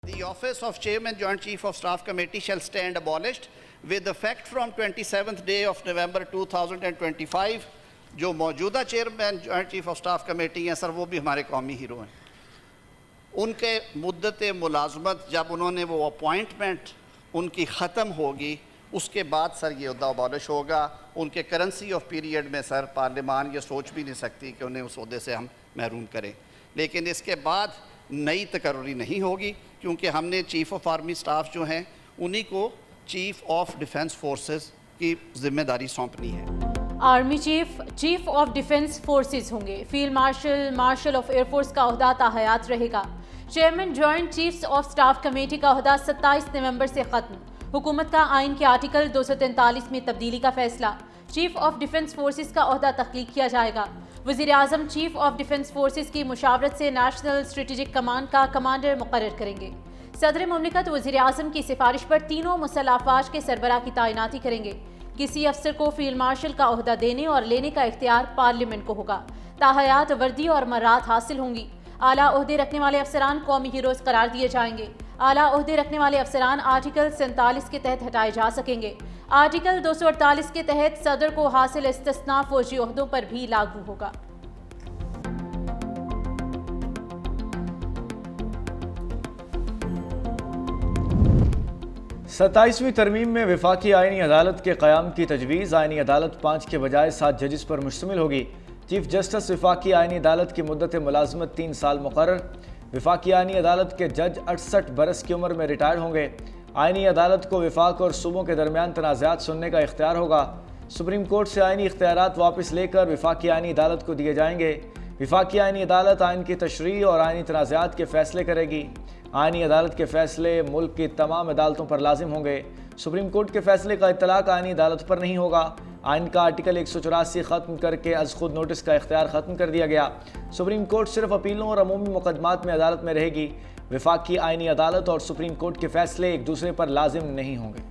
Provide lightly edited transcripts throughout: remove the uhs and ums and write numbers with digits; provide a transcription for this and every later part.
The office of Chairman Joint Chief of Staff Committee shall stand abolished with effect from 27th day of November 2025। जो मौजूदा chairman joint chief of staff committee हैं sir, वो भी हमारे कौमी hero हैं। उनके मुद्दत मुलाजमत जब उन्होंने वो अपॉइंटमेंट उनकी ख़त्म होगी, उसके बाद सर ये अहदा अबॉलिश होगा। उनके करेंसी ऑफ पीरियड में सर पार्लियामान ये सोच भी नहीं सकती कि उन्हें उस अहदे से हम महरूम करें। लेकिन इसके बाद नई तकर्री नहीं होगी, क्योंकि हमने चीफ़ ऑफ आर्मी स्टाफ जो हैं उन्हीं को चीफ़ ऑफ डिफेंस फोर्सेस की जिम्मेदारी सौंपनी है। Army chief of defence forces होंगे। फील्ड मार्शल ऑफ एयरफोर्स का ओहदा ताहयात रहेगा। Chairman joint chiefs of staff committee का ओहदा 27 नवंबर से खत्म। हुकूमत का आइन के आर्टिकल 243 में तब्दीली का फैसला। चीफ ऑफ डिफेंस फोर्सेस का ओहदा तख्लीक किया जाएगा। वज़ीर आज़म चीफ ऑफ डिफेंस फोर्सेस की मुशावरत से नेशनल स्ट्रेटेजिक कमांड का कमांडर मुकर्रर करेंगे। सदर मुमलिकत वज़ीर आज़म की सिफारिश पर तीनों मुसल्लह अफ़वाज के सरबराह की तैनाती करेंगे। किसी अफसर को फील्ड मार्शल का ओहदा देने और लेने का इख्तियार पार्लियामेंट को होगा। ताहयात, वर्दी और मर्रात हासिल होंगी। आला ओहदे रखने वाले अफसरान कौमी हीरोज़ करार दिए जाएंगे। आला ओहदे रखने वाले अफसरान आर्टिकल 47 के तहत हटाए जा सकेंगे। आर्टिकल 248 के तहत सदर को हासिल इस्तिस्ना फौजी ओहदों पर भी लागू होगा। सत्ताईसवीं तरमीम में वफाकी आइनी अदालत के क़याम की तजवीज़। आइनी अदालत 5 के बजाय 7 जजेस पर मुश्तमिल होगी। चीफ जस्टिस वफाकी आइनी अदालत की मुद्दत मुलाजमत 3 साल मुकर्रर। वफाकी आइनी अदालत के जज 68 बरस की उम्र में रिटायर्ड होंगे। आइनी अदालत को वफाक और सूबों के दरमियान तनाज़ात सुनने का इख्तियार होगा। सुप्रीम कोर्ट से आइनी इख्तियारात वापस लेकर वफाकी आइनी अदालत को दिए जाएंगे। वफाकी आइनी अदालत आइन की तशरीह और आइनी तनाज़ात के फैसले करेगी। आइनी अदालत के फैसले मुल्क की तमाम अदालतों पर लाजिम होंगे। सुप्रीम कोर्ट के फैसले का इत्तलाक आइनी अदालत पर नहीं होगा। आइन का आर्टिकल 184 ख़त्म करके अज़ खुद नोटिस का इख्तियार ख़त्म कर दिया गया। सुप्रीम कोर्ट सिर्फ अपीलों और अमूमी मुकदमात में अदालत में रहेगी। वफाकी आइनी अदालत और सुप्रीम कोर्ट के फैसले एक दूसरे पर लाजिम नहीं होंगे।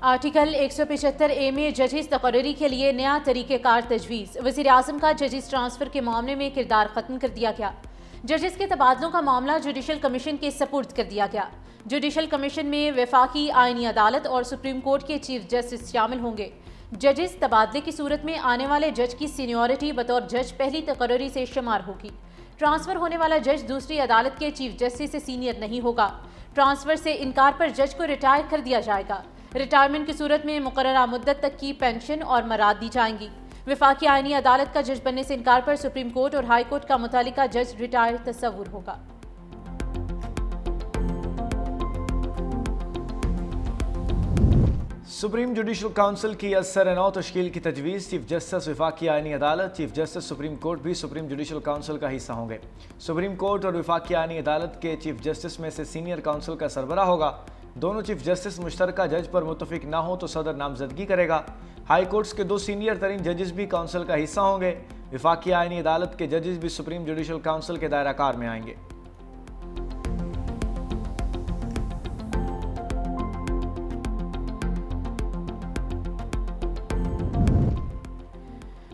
आर्टिकल 175 ए में जजेस तकर्री के लिए नया तरीक़ेकार तजवीज़। वज़ीर आज़म का जजेस ट्रांसफ़र के मामले में किरदार ख़त्म कर दिया गया। जजेस के तबादलों का मामला जुडिशल कमीशन के सपुर्द कर दिया गया। जुडिशल कमीशन में वफाकी आइनी अदालत और सुप्रीम कोर्ट के चीफ जस्टिस शामिल होंगे। जजेस तबादले की सूरत में आने वाले जज की सीनियरिटी बतौर जज पहली तकर्री से शुमार होगी। ट्रांसफ़र होने वाला जज दूसरी अदालत के चीफ जस्टिस से सीनियर नहीं होगा। ट्रांसफ़र से इनकार पर जज को रिटायर कर दिया जाएगा। रिटायरमेंट की सूरत में मुकर्ररा मुद्दत तक की पेंशन और मराद दी जाएंगी। वफाकी आइनी अदालत का जज बनने से इनकार पर सुप्रीम कोर्ट और हाई कोर्ट का मुतालिका जज रिटायर तस्वुर होगा। सुप्रीम जुडिशल काउंसिल की असर नौ तश्कील की तजवीज़। चीफ जस्टिस वफाकी आइनी अदालत, चीफ जस्टिस सुप्रीम कोर्ट भी सुप्रीम जुडिशल काउंसिल का हिस्सा होंगे। सुप्रीम कोर्ट और वफाकी आइनी अदालत के चीफ जस्टिस में से सीनियर काउंसिल का सरबराह होगा। दोनों चीफ जस्टिस मुश्तरका जज पर मुतफिक ना हो तो सदर नामजदगी करेगा। हाई कोर्ट्स के 2 सीनियर तरीन जजेस भी काउंसिल का हिस्सा होंगे। वफाकी आइनी अदालत के जजेस भी सुप्रीम जुडिशल काउंसिल के दायरा कार में आएंगे।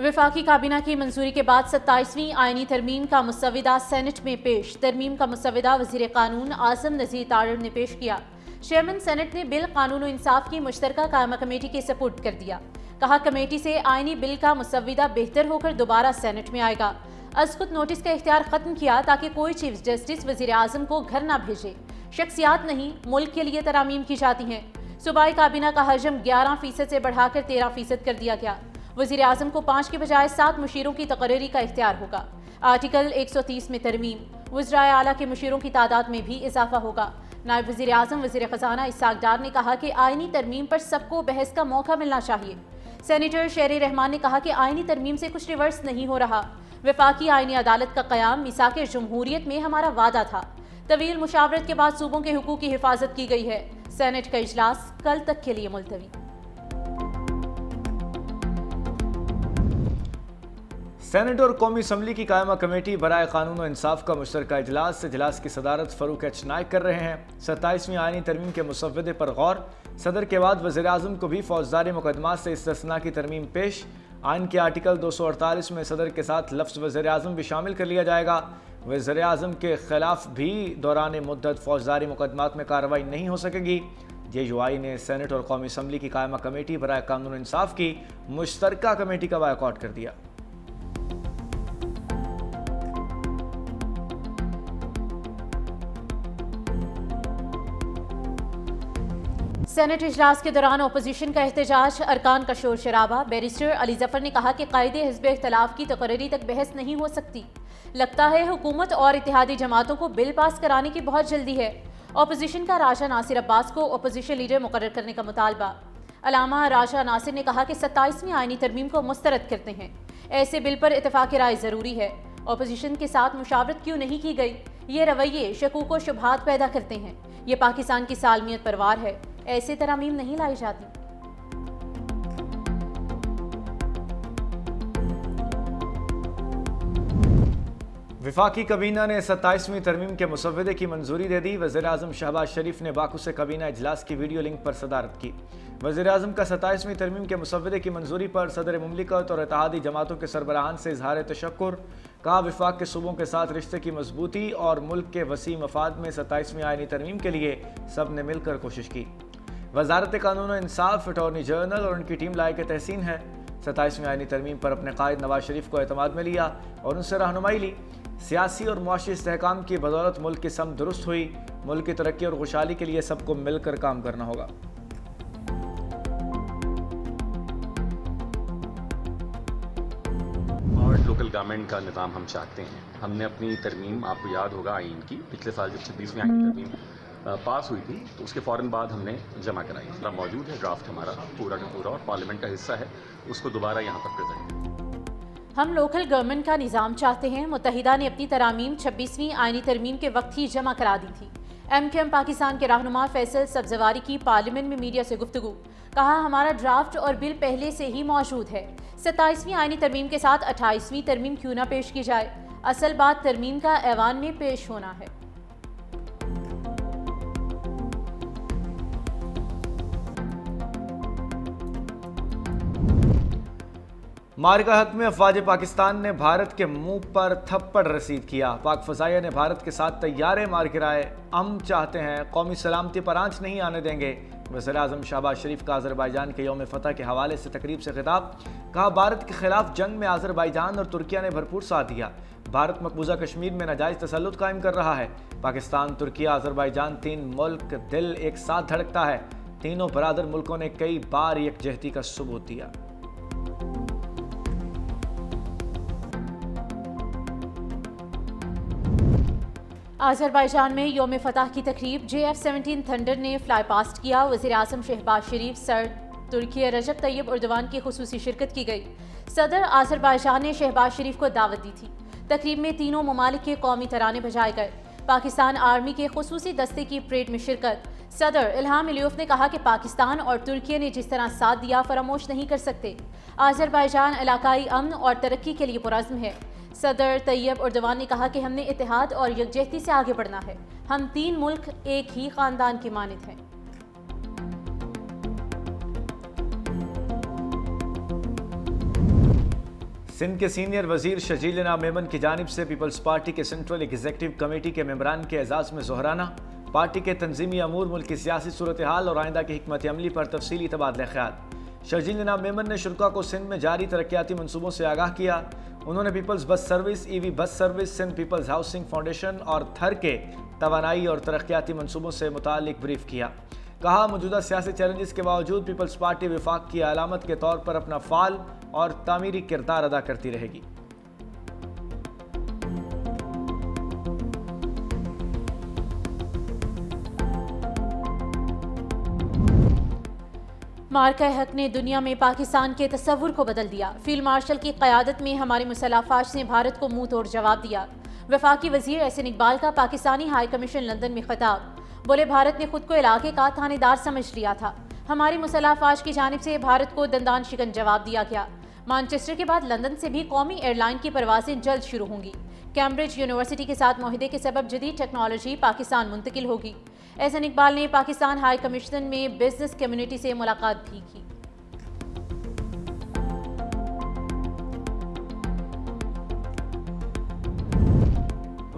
वफाकी काबीना की मंजूरी के बाद 27वीं आइनी तरमीम का मुसविदा सेनेट में पेश। तरमीम का मुसविदा वज़ीर कानून आज़म नज़ीर तारड़ ने पेश किया। चेयरमैन सेनेट ने बिल कानून इंसाफ की मुश्तरका कायमा कमेटी के सपुर्द कर दिया। कहा कमेटी से आइनी बिल का मुसविदा बेहतर होकर दोबारा सेनेट में आएगा। अज़ खुद नोटिस का इख्तियार ख़त्म किया ताकि कोई चीफ जस्टिस वज़ीर आज़म को घर ना भेजे। शख्सियात नहीं, मुल्क के लिए तरामीम की जाती हैं। सूबाई काबीना का हजम 11% से बढ़ाकर 13% कर दिया गया। वज़ीर आज़म को 5 के बजाय 7 मुशीरों की तकर्री का इख्तियार होगा। आर्टिकल 130 में तरमीम। वज़राए आला के मुशीरों की तादाद में भी इजाफा होगा। नायब वज़ीर आज़म वज़ीर ख़ज़ाना इसाक डार ने कहा कि आइनी तरमीम पर सबको बहस का मौका मिलना चाहिए। सेनेटर शेर रहमान ने कहा कि आइनी तरमीम से कुछ रिवर्स नहीं हो रहा। वफाकी आइनी अदालत का क़याम मिसाक जमहूरियत में हमारा वादा था। तवील मुशावरत के बाद सूबों के हुकूक की हिफाजत की गई है। सेनेट का इजलास कल तक के लिए मुलतवी। सेनेट और कौमी असम्बली की कायमा कमेटी बराए कानून और इंसाफ का मुश्तरका इजलास की सदारत फ़रूक एच नाइक कर रहे हैं। 27वीं आईनी तरमीम के मुसव्वदे पर गौर। सदर के बाद वज़ीर आज़म को भी फौजदारी मुकदमात से इस्तिस्ना की तरमीम पेश। आइन के आर्टिकल 248 में सदर के साथ लफ्ज़ वज़ीर आज़म भी शामिल कर लिया जाएगा। वज़ीर आज़म के खिलाफ भी दौरान मुद्दत फौजदारी मुकदमात में कार्रवाई नहीं हो सकेगी। JUI ने सेनेट और कौमी असम्बली की कायमा कमेटी बराए कानून और इंसाफ की मुश्तरका कमेटी का बायकॉट कर दिया। सेनेट इजलास के दौरान अपोजिशन का एहतजाज, अरकान का शोर शराबा। बैरिस्टर अली जफर ने कहा कि कायदे हिज़्ब इख्तिलाफ की तकर्री तक बहस नहीं हो सकती। लगता है हुकूमत और इत्तेहादी जमातों को बिल पास कराने की बहुत जल्दी है। अपोजिशन का राजा नासिर अब्बास को अपोजिशन लीडर मुकर्रर करने का मुतालबा। अलामा राजा नासिर ने कहा कि 27वीं आईनी तरमीम को मुस्तरद करते हैं। ऐसे बिल पर इत्तेफाक राय ज़रूरी है। अपोजिशन के साथ मुशावरत क्यों नहीं की गई? ये रवैये शकूक व शुबहात पैदा करते हैं। ये पाकिस्तान की सालमियत पर वार है। ऐसे तरामीम नहीं लाई जाती। वफाकी कबीना ने 27वीं तरमीम के मुसव्वदे की मंजूरी दे दी। वज़ीर आज़म शहबाज शरीफ ने बाकू से कबीना इजलास की वीडियो लिंक पर सदारत की। वज़ीर आज़म का 27वीं तरमीम के मुसव्वदे की मंजूरी पर सदर मुमलिकत और इत्तेहादी जमातों के सरबराहान से इजहार तशक्कुर। कहा, वफाक के सूबों के साथ रिश्ते की मजबूती और मुल्क के वसी मफाद में 27वीं आईनी तरमीम के लिए सब ने मिलकर कोशिश की। वजारत कानून और इंसाफ, अटॉर्नी जनरल और उनकी टीम लायक तहसीन है। 27वीं आईनी तरमीम पर अपने कायद नवाज शरीफ को एतमाद में लिया और उनसे रहनुमाई ली। सियासी और मुआशी इस्तेहकाम की बदौलत मुल्क की समत दुरुस्त हुई। मुल्क की तरक्की और खुशहाली के लिए सबको मिलकर काम करना होगा। और लोकल गवर्नमेंट का निज़ाम हम चाहते हैं। हमने अपनी तरमीम, आपको याद होगा आइन की, पिछले साल जब 26वीं आईनी तरमीम पास हुई थी तो उसके फ़ौरन बाद हमने जमा कराई। मौजूद है ड्राफ्ट हमारा पूरा का पूरा और पार्लियामेंट का हिस्सा है, उसको दोबारा यहाँ पर प्रेजेंट। हम लोकल गवर्नमेंट का निज़ाम चाहते हैं। मुत्तहिदा ने अपनी तरामीम 26वीं आईनी तरमीम के वक्त ही जमा करा दी थी। MKM पाकिस्तान के रहनुमा फैसल सब्जवारी की पार्लियामेंट में मीडिया से गुफ्तगू। कहा, हमारा ड्राफ्ट और बिल पहले से ही मौजूद है। 27वीं आईनी तरमीम के साथ 28वीं तरमीम क्यों ना पेश की जाए? असल बात तरमीम का ऐवान में पेश होना है। मारिका हक में अफवाज पाकिस्तान ने भारत के मुंह पर थप्पड़ रसीद किया। पाक फजाइया ने भारत के साथ तैयारे मार गिराए। हम चाहते हैं कौमी सलामती पर आंच नहीं आने देंगे। वज़ीर आज़म शहबाज शरीफ का आज़रबाईजान के यौम फतह के हवाले से तकरीब से खिताब। कहा, भारत के खिलाफ जंग में आज़रबाईजान और तुर्किया ने भरपूर साथ दिया। भारत मकबूजा कश्मीर में नाजायज़ तसल्लुत कायम कर रहा है। पाकिस्तान, तुर्किया, आज़रबाईजान 3 मुल्क दिल एक साथ धड़कता है। तीनों बरादर मुल्कों ने कई बार यकजहती का सबूत दिया। आज़रबाईजान में यौम फतह की तकरीब। JF-17 थंडर ने फ्लाई पास्ट किया। वज़ीर आज़म शहबाज शरीफ, सर तुर्की रजब तैयब उर्दवान की खुसूसी शिरकत की गई। सदर आज़रबाईजान ने शहबाज शरीफ को दावत दी थी। तकरीब में तीनों ममालिक के कौमी तराने बजाए गए। पाकिस्तान आर्मी के खुसूसी दस्ते की परेड में शिरकत। सदर इल्हाम अलियफ ने कहा कि पाकिस्तान और तुर्की ने जिस तरह साथ दिया फरामोश नहीं कर सकते। आज़रबाईजान इलाकाई अमन और तरक्की के लिए पुरज़्म है। सदर तैयब उर्दवान ने कहा कि हमने इत्तेहाद और यकजहती से आगे बढ़ना है। हम 3 मुल्क एक ही खानदान की मानित हैं। सिंध के सीनियर वजीर शजील इनाम मेमन की जानिब से पीपल्स पार्टी के सेंट्रल एग्जीक्यूटिव कमेटी के मेंबरान के एजाज़ में जोहराना। पार्टी के तंजीमी अमूर, मुल्क की सियासी सूरत हाल और आइंदा की हिकमत अमली पर तफसीली तबादला ख्याल। शजील इनाम मेमन ने शुरा को सिंध में जारी तरक्याती मनसूबों से आगाह किया। उन्होंने peoples bus service, EV bus service, Sindh peoples housing foundation और थर के तवानाई और तरक्याती मनसूबों से मुतालिक ब्रीफ किया। कहा, मौजूदा सियासी चैलेंजेस के बावजूद पीपल्स पार्टी विफाक की अलामत के तौर पर अपना फाल और तामीरी किरदार अदा करती रहेगी। मार्का हक ने दुनिया में पाकिस्तान के तस्वुर को बदल दिया। फील्ड मार्शल की क़यादत में हमारी मुसल्लह फ़ौज ने भारत को मुंह तोड़ जवाब दिया। वफाकी वज़ीर एहसन इकबाल का पाकिस्तानी हाई कमीशन लंदन में खिताब। बोले, भारत ने खुद को इलाके का थानेदार समझ लिया था। हमारी मुसल्लह फ़ौज की जानिब से भारत को दंदान शिकन जवाब दिया गया। मैनचेस्टर के बाद लंदन से भी कौमी एयरलाइन की परवाजें जल्द शुरू होंगी। कैम्ब्रिज यूनिवर्सिटी के साथ मुआहदे के सबब जदीद टेक्नोलॉजी पाकिस्तान मुंतकिल होगी। एहसन इकबाल ने पाकिस्तान हाई कमीशन में बिजनेस कम्युनिटी से मुलाकात भी की।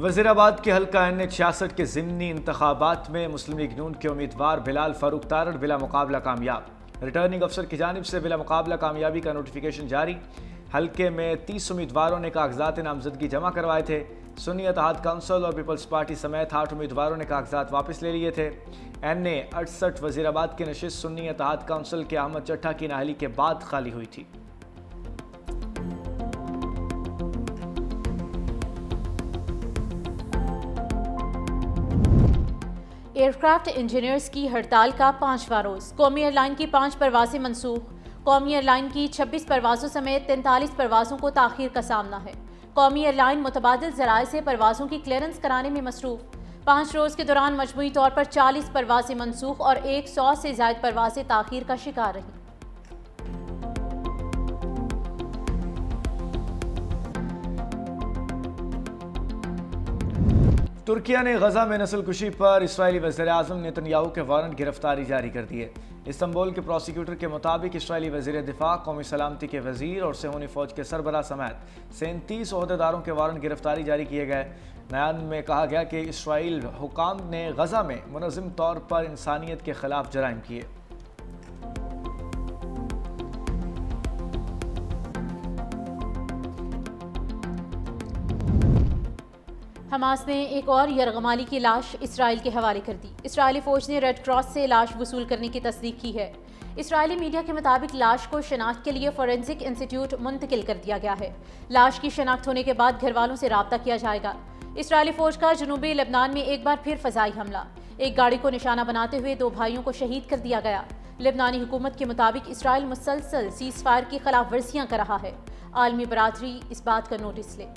वज़ीराबाद के हल्का NH-66 के ज़िमनी इंतखाबात में मुस्लिम लीग नून के उम्मीदवार बिलाल फारूक तारड़ बिला मुकाबला कामयाब। रिटर्निंग अफसर की जानिब से बिला मुकाबला कामयाबी का नोटिफिकेशन जारी। हल्के में 30 उम्मीदवारों ने कागजात नामजदगी जमा करवाए थे। सुन्नी इत्तेहाद काउंसिल और पीपल्स पार्टी समेत 8 उम्मीदवारों ने कागजात वापस ले लिए थे। NA 68 वज़ीराबाद की नशिस्त सुन्नी इत्तेहाद काउंसिल के अहमद चट्टा की नाअहली के बाद खाली हुई थी। एयरक्राफ्ट इंजीनियर्स की हड़ताल का 5वां रोज। कौमी एयरलाइन की 5 परवाजें मनसूख। कौमी एयरलाइन की 26 परवाजों समेत 43 परवाजों को ताखीर का सामना है। कौमी एयरलाइन मुतबादिल ज़राए से परवाजों की क्लियरेंस कराने में मसरूफ। 5 रोज के दौरान मजमूई तौर पर 40 परवाजें मनसूख और 100 से ज़ायद परवाजें ताखीर का शिकार रहीं। तुर्किया ने गजा में नस्लकुशी पर इस्राएली वज़ीर-ए-आज़म नेतन्याहू के वारंट गिरफ्तारी जारी कर दिए। इस्तांबुल के प्रोसिक्यूटर के मुताबिक इस्राएली वज़ीर दिफा, कौमी सलामती के वज़ीर और सेहूनी फ़ौज के सरबराह समेत 37 ओहदेदारों के वारंट गिरफ्तारी जारी किए गए। बयान में कहा गया कि इस्राएल हुकाम ने गजा में मुनज़्ज़म तौर पर इंसानियत के खिलाफ जराइम किए। हमास ने एक और यरगमाली की लाश इसराइल के हवाले कर दी। इसराइली फौज ने रेड क्रॉस से लाश वसूल करने की तस्दीक की है। इसराइली मीडिया के मुताबिक लाश को शनाख्त के लिए फोरेंसिक इंस्टीट्यूट मुंतकिल कर दिया गया है। लाश की शनाख्त होने के बाद घर वालों से राब्ता किया जाएगा। इसराइली फौज का जनूबी लेबनान में एक बार फिर फजाई हमला। एक गाड़ी को निशाना बनाते हुए 2 भाइयों को शहीद कर दिया गया। लेबनानी हुकूमत के मुताबिक इसराइल मुसलसल सीज़ फायर की खिलाफ वर्जियाँ कर रहा है। आलमी बरादरी इस बात का नोटिस ले।